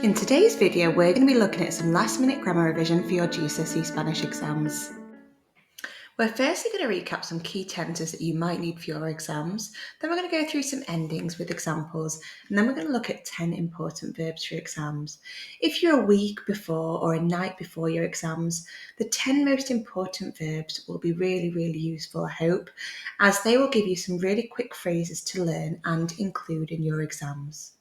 In today's video, we're going to be looking at some last-minute grammar revision for your GCSE Spanish exams. We're firstly going to recap some key tenses that you might need for your exams, then we're going to go through some endings with examples, and then we're going to look at 10 important verbs for your exams. If you're a week before or a night before your exams, the 10 most important verbs will be really useful, I hope, as they will give you some really quick phrases to learn and include in your exams.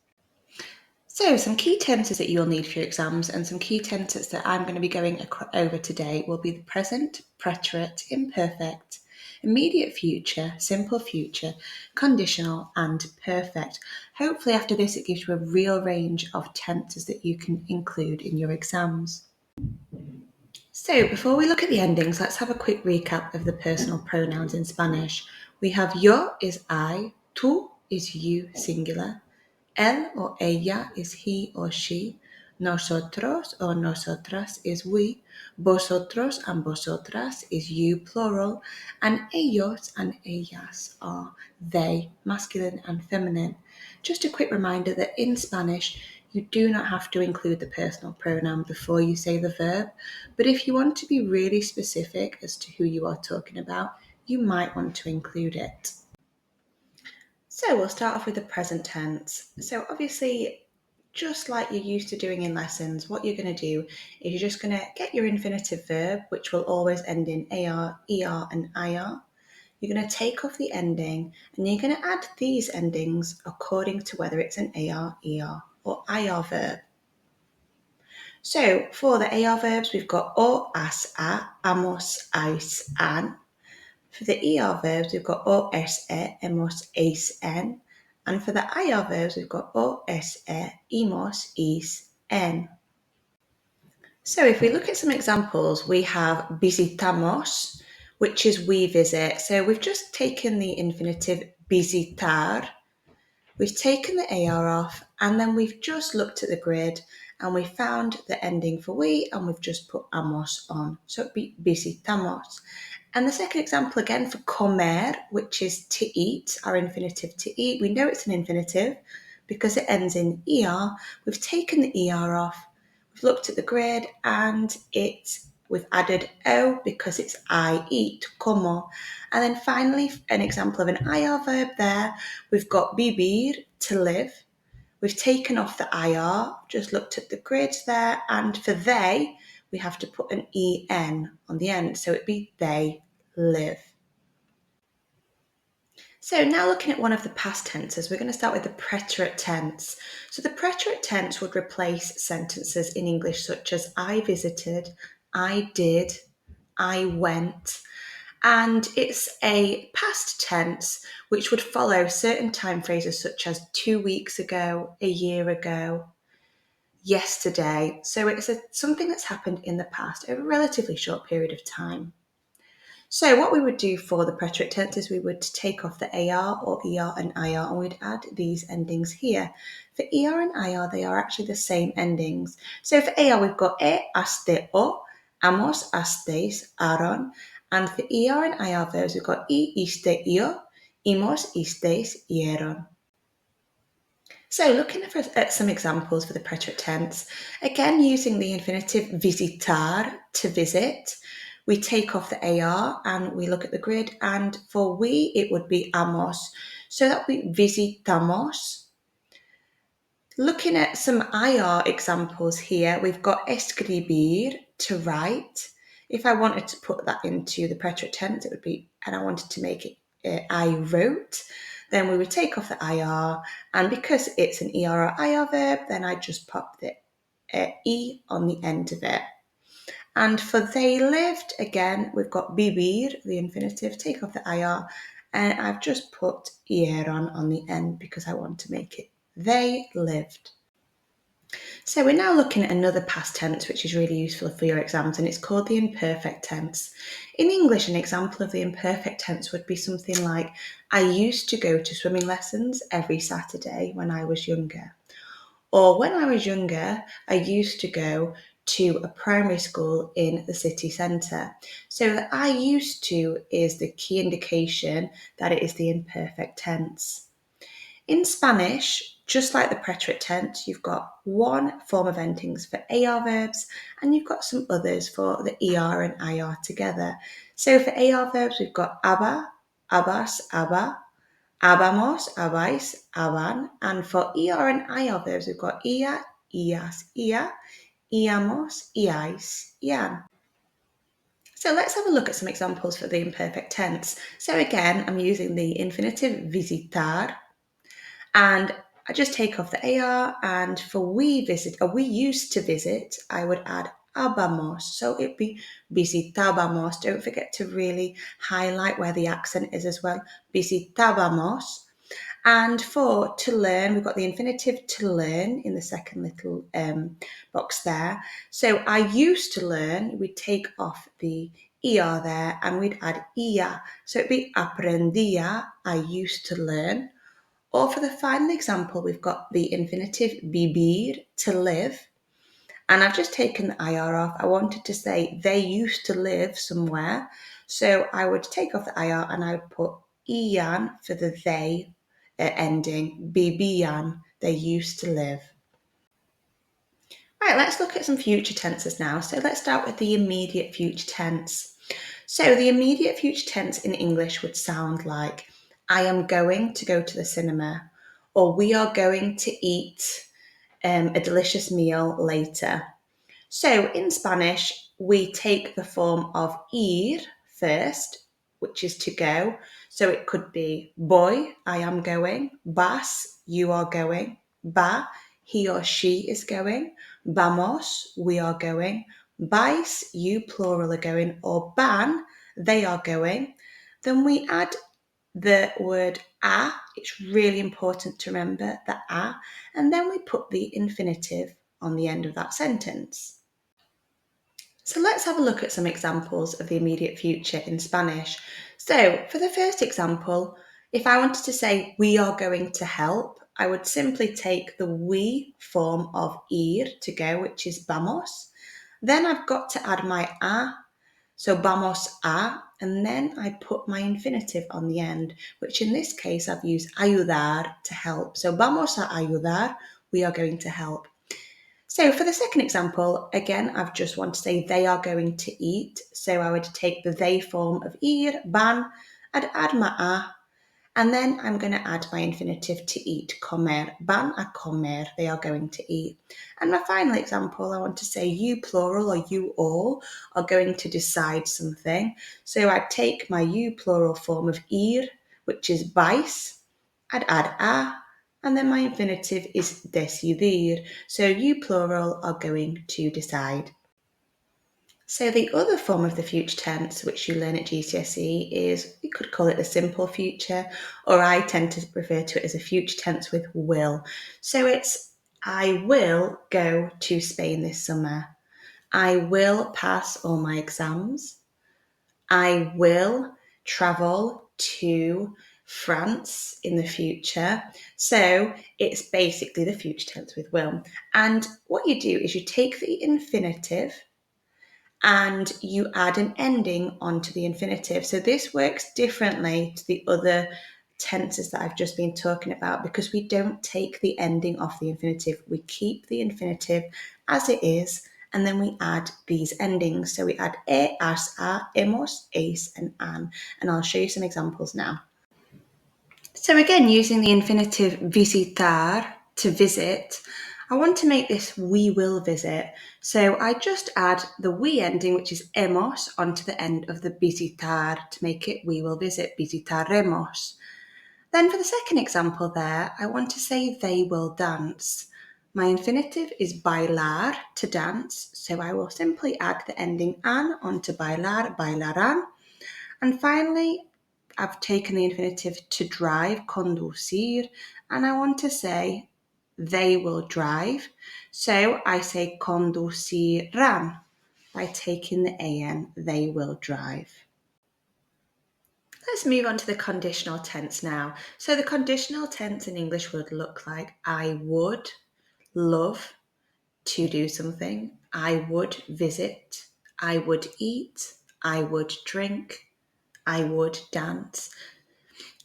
So some key tenses that you'll need for your exams and some key tenses that I'm going to be going over today will be the present, preterite, imperfect, immediate future, simple future, conditional and perfect. Hopefully after this it gives you a real range of tenses that you can include in your exams. So before we look at the endings, let's have a quick recap of the personal pronouns in Spanish. We have yo is I, tú is you singular, él or ella is he or she, nosotros or nosotras is we, vosotros and vosotras is you plural, and ellos and ellas are they, masculine and feminine. Just a quick reminder that in Spanish, you do not have to include the personal pronoun before you say the verb, but if you want to be really specific as to who you are talking about, you might want to include it. So we'll start off with the present tense. So obviously, just like you're used to doing in lessons, what you're going to do is you're just going to get your infinitive verb, which will always end in AR, ER and IR. You're going to take off the ending and you're going to add these endings according to whether it's an AR, ER or IR verb. So for the AR verbs, we've got o, as, a, amos, ais, an. For the ER verbs, we've got OSE, emos, eis, en. And for the IR verbs, we've got OSE, imos, is, en. So if we look at some examples, we have visitamos, which is we visit. So we've just taken the infinitive visitar, we've taken the AR off, and then we've just looked at the grid and we found the ending for we, and we've just put amos on. So it'd be visitamos. And the second example again for comer, which is to eat, our infinitive to eat. We know it's an infinitive because it ends in ER. We've taken the ER off, we've looked at the grid, and we've added O because it's I eat, como. And then finally, an example of an IR verb there. We've got vivir, to live. We've taken off the IR, just looked at the grid there, and for they, we have to put an EN on the end. So it'd be they live. So now looking at one of the past tenses, we're going to start with the preterite tense. So the preterite tense would replace sentences in English such as I visited, I did, I went, and it's a past tense which would follow certain time phrases such as 2 weeks ago, a year ago, yesterday. So it's something that's happened in the past over a relatively short period of time. So what we would do for the preterite tense is we would take off the AR or ER and IR and we'd add these endings here. For ER and IR, they are actually the same endings. So for AR, we've got aste, o, amos, astes, aron. And for ER and IR verbs, we've got iste, io, imos, istes, ieron. So looking at some examples for the preterite tense, again using the infinitive visitar, to visit, we take off the AR and we look at the grid, and for we it would be amos, so that would be visitamos. Looking at some IR examples here, we've got escribir, to write. If I wanted to put that into the preterite tense, it would be, and I wanted to make it I wrote, then we would take off the IR, and because it's an ER or IR verb, then I just pop the E on the end of it. And for they lived, again, we've got vivir, the infinitive, take off the IR, and I've just put ieron on the end because I want to make it they lived. So we're now looking at another past tense which is really useful for your exams, and it's called the imperfect tense. In English, an example of the imperfect tense would be something like, I used to go to swimming lessons every Saturday when I was younger. Or when I was younger, I used to go to a primary school in the city centre. So the I used to is the key indication that it is the imperfect tense. In Spanish, just like the preterite tense, you've got one form of endings for AR verbs and you've got some others for the ER and IR together. So for AR verbs, we've got aba, abas, aba, abamos, abais, aban, and for ER and IR verbs, we've got ia, ias, ia, iamos, iais, ian. So let's have a look at some examples for the imperfect tense. So again, I'm using the infinitive visitar, and I just take off the AR, and for we visit, or we used to visit, I would add abamos. So it'd be visitábamos. Don't forget to really highlight where the accent is as well. Visitábamos. And for to learn, we've got the infinitive to learn in the second little box there. So I used to learn, we'd take off the ER there and we'd add ia. So it'd be aprendía, I used to learn. Or for the final example, we've got the infinitive vivir, to live. And I've just taken the IR off. I wanted to say they used to live somewhere. So I would take off the IR and I would put ian for the they ending, bibian, they used to live. Right, let's look at some future tenses now. So let's start with the immediate future tense. So the immediate future tense in English would sound like I am going to go to the cinema, or we are going to eat a delicious meal later. So in Spanish, we take the form of ir first, which is to go. So it could be voy, I am going, vas, you are going, va, he or she is going, vamos, we are going, vais, you plural are going, or van, they are going. Then we add the word a. It's really important to remember the a, and then we put the infinitive on the end of that sentence. So let's have a look at some examples of the immediate future in Spanish. So for the first example, if I wanted to say we are going to help, I would simply take the we form of ir, to go, which is vamos. Then I've got to add my a, so vamos a, and then I put my infinitive on the end, which in this case I've used ayudar, to help. So vamos a ayudar, we are going to help. So for the second example, again, I've just want to say they are going to eat. So I would take the they form of ir, van, I'd add my a, and then I'm going to add my infinitive to eat, comer, van a comer, they are going to eat. And my final example, I want to say you plural or you all are going to decide something. So I take my you plural form of ir, which is vais, I'd add a, and then my infinitive is decidir. So you plural are going to decide. So the other form of the future tense, which you learn at GCSE, is, we could call it the simple future, or I tend to refer to it as a future tense with will. So it's I will go to Spain this summer. I will pass all my exams. I will travel to France in the future. So it's basically the future tense with will. And what you do is you take the infinitive and you add an ending onto the infinitive. So this works differently to the other tenses that I've just been talking about, because we don't take the ending off the infinitive. We keep the infinitive as it is, and then we add these endings. So we add as, a, hemos, es, and an. And I'll show you some examples now. So again, using the infinitive visitar, to visit, I want to make this we will visit. So I just add the we ending, which is hemos, onto the end of the visitar to make it we will visit, visitaremos. Then for the second example there, I want to say they will dance. My infinitive is bailar, to dance, so I will simply add the ending an onto bailar, bailarán. And finally, I've taken the infinitive to drive, conducir, and I want to say they will drive. So I say conducirán by taking the an, they will drive. Let's move on to the conditional tense now. So the conditional tense in English would look like I would love to do something. I would visit. I would eat. I would drink. I would dance.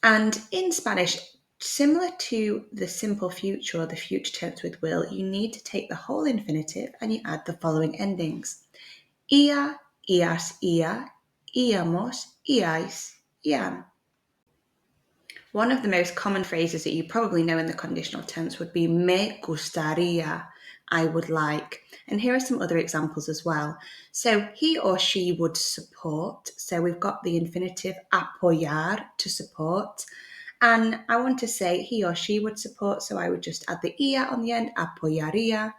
And in Spanish, Similar to the simple future or the future tense with will, you need to take the whole infinitive and you add the following endings. Ia, ias, ia, íamos, iais, ian. One of the most common phrases that you probably know in the conditional tense would be me gustaría, I would like. And here are some other examples as well. So he or she would support. So we've got the infinitive apoyar, to support. And I want to say he or she would support, so I would just add the ia on the end, apoyaría.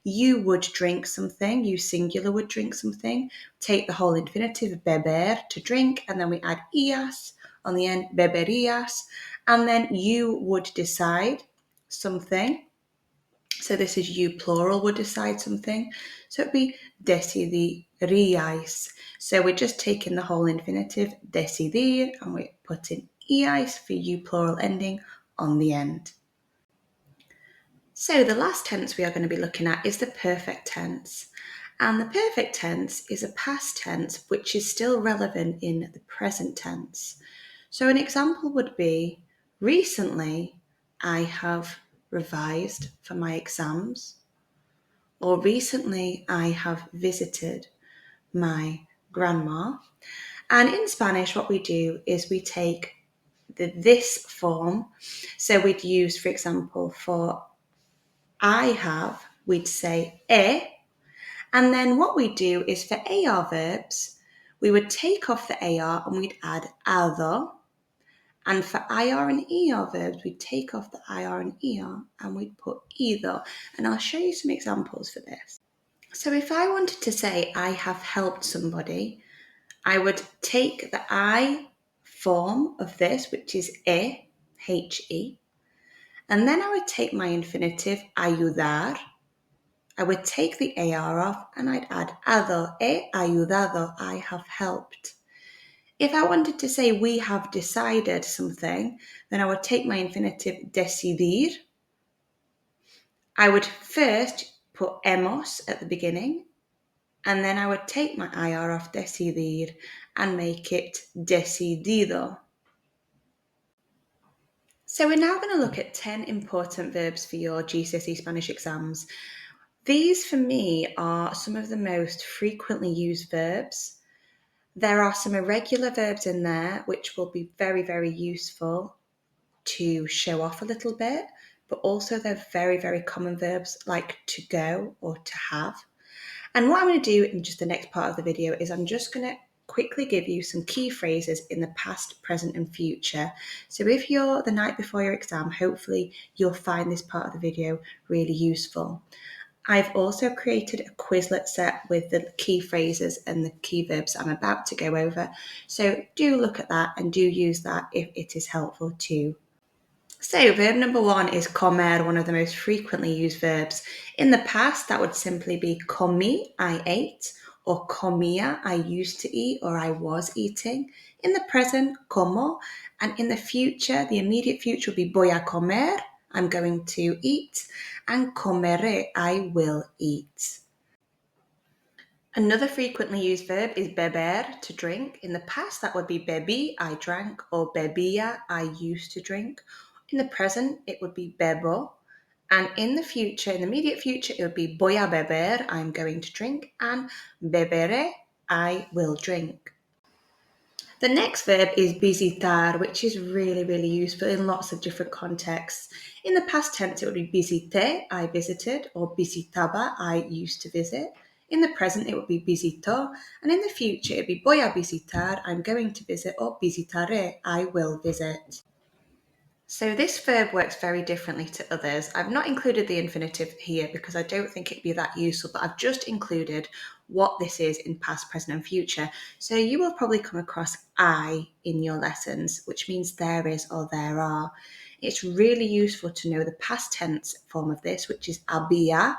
You would drink something, you singular would drink something. Take the whole infinitive, beber, to drink, and then we add ias on the end, beberías. And then you would decide something. So this is you plural would decide something. So it'd be decidiríais. So we're just taking the whole infinitive, decidir, and we're putting iais for you plural ending on the end. So the last tense we are going to be looking at is the perfect tense. And the perfect tense is a past tense which is still relevant in the present tense. So an example would be, recently I have revised for my exams, or recently I have visited my grandma. And in Spanish, what we do is we take the this form. So we'd use, for example, for I have, we'd say and then what we do is for AR verbs, we would take off the AR and we'd add other. And for IR and ER verbs, we'd take off the IR and ER and we'd put either. And I'll show you some examples for this. So if I wanted to say I have helped somebody, I would take the I form of this, which is He, and then I would take my infinitive ayudar. I would take the AR off and I'd add other, he ayudado, I have helped. If I wanted to say we have decided something, then I would take my infinitive decidir. I would first put hemos at the beginning, and then I would take my IR off decidir and make it decidido. So we're now going to look at 10 important verbs for your GCSE Spanish exams. These for me are some of the most frequently used verbs. There are some irregular verbs in there which will be very, very useful to show off a little bit, but also they're very, very common verbs like to go or to have. And what I'm going to do in just the next part of the video is I'm just going to quickly give you some key phrases in the past, present and future. So if you're the night before your exam, hopefully you'll find this part of the video really useful. I've also created a Quizlet set with the key phrases and the key verbs I'm about to go over. So do look at that and do use that if it is helpful too. So verb number 1 is comer, one of the most frequently used verbs. In the past, that would simply be comí, I ate, or comía, I used to eat or I was eating. In the present, como, and in the future, the immediate future would be voy a comer, I'm going to eat, and comeré, I will eat. Another frequently used verb is beber, to drink. In the past, that would be bebí, I drank, or bebía, I used to drink. In the present, it would be bebo. And in the future, in the immediate future, it would be voy a beber, I'm going to drink, and beberé, I will drink. The next verb is visitar, which is really, really useful in lots of different contexts. In the past tense, it would be visité, I visited, or visitaba, I used to visit. In the present, it would be visito, and in the future, it would be voy a visitar, I'm going to visit, or visitaré, I will visit. So this verb works very differently to others. I've not included the infinitive here because I don't think it'd be that useful, but I've just included what this is in past, present and future. So you will probably come across I in your lessons, which means there is or there are. It's really useful to know the past tense form of this, which is había,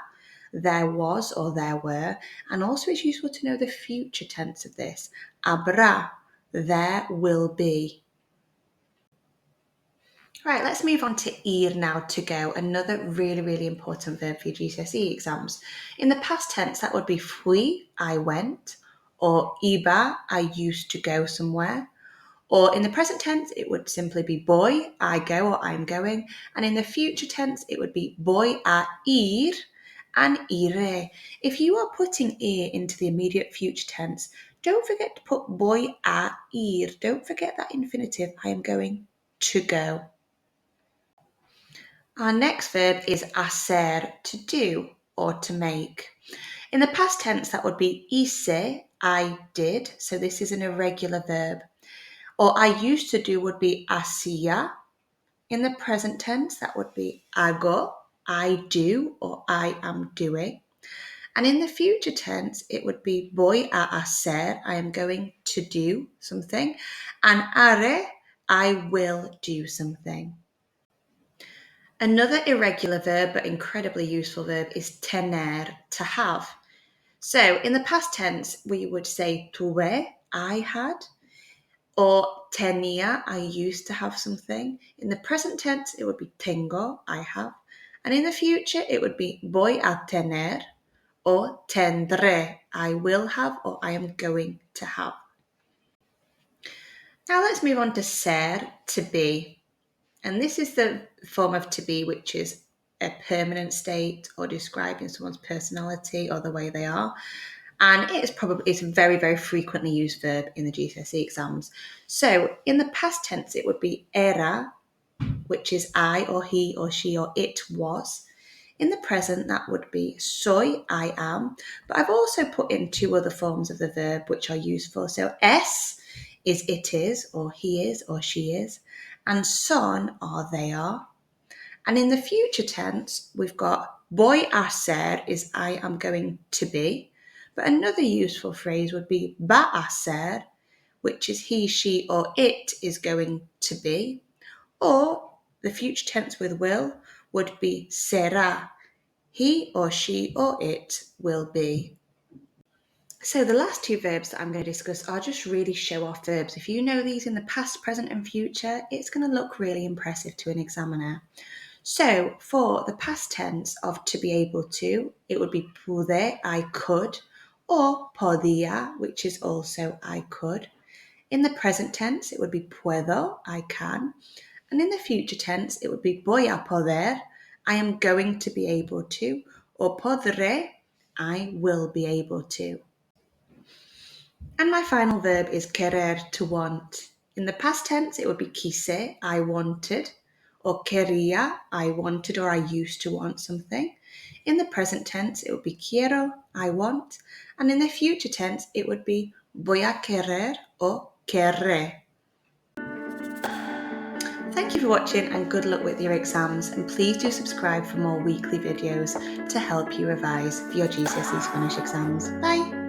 there was or there were, and also it's useful to know the future tense of this, habrá, there will be. Right, let's move on to ir now, to go, another really, really important verb for your GCSE exams. In the past tense, that would be fui, I went, or iba, I used to go somewhere, Or in the present tense, it would simply be voy, I go or I'm going. And in the future tense, it would be voy a ir and iré. If you are putting ir into the immediate future tense, don't forget to put voy a ir. Don't forget that infinitive, I am going to go. Our next verb is hacer, to do or to make. In the past tense, that would be hice, I did. So this is an irregular verb. Or I used to do would be hacía. In the present tense, that would be hago, I do or I am doing. And in the future tense, it would be voy a hacer, I am going to do something. And haré, I will do something. Another irregular verb but incredibly useful verb is tener, to have. So in the past tense, we would say tuve, I had, or tenía, I used to have something. In the present tense, it would be tengo, I have. And in the future, it would be voy a tener or tendré, I will have or I am going to have. Now let's move on to ser, to be. And this is the form of to be which is a permanent state or describing someone's personality or the way they are. And it's a very, very frequently used verb in the GCSE exams. So in the past tense, it would be era, which is I or he or she or it was. In the present, that would be soy, I am. But I've also put in two other forms of the verb which are useful. So es is it is, or he is, or she is. And son are they are. And in the future tense, we've got voy a ser is I am going to be. But another useful phrase would be va a ser, which is he, she, or it is going to be. Or the future tense with will would be será. He or she or it will be. So the last two verbs that I'm going to discuss are just really show off verbs. If you know these in the past, present and future, it's going to look really impressive to an examiner. So for the past tense of to be able to, it would be pude, I could, or podía, which is also I could. In the present tense, it would be puedo, I can. And in the future tense, it would be voy a poder, I am going to be able to, or podré, I will be able to. And my final verb is querer, to want. In the past tense, it would be quise, I wanted, or quería, I wanted or I used to want something. In the present tense, it would be quiero, I want, and in the future tense, it would be voy a querer or querré. Thank you for watching and good luck with your exams, and please do subscribe for more weekly videos to help you revise for your GCSE Spanish exams. Bye!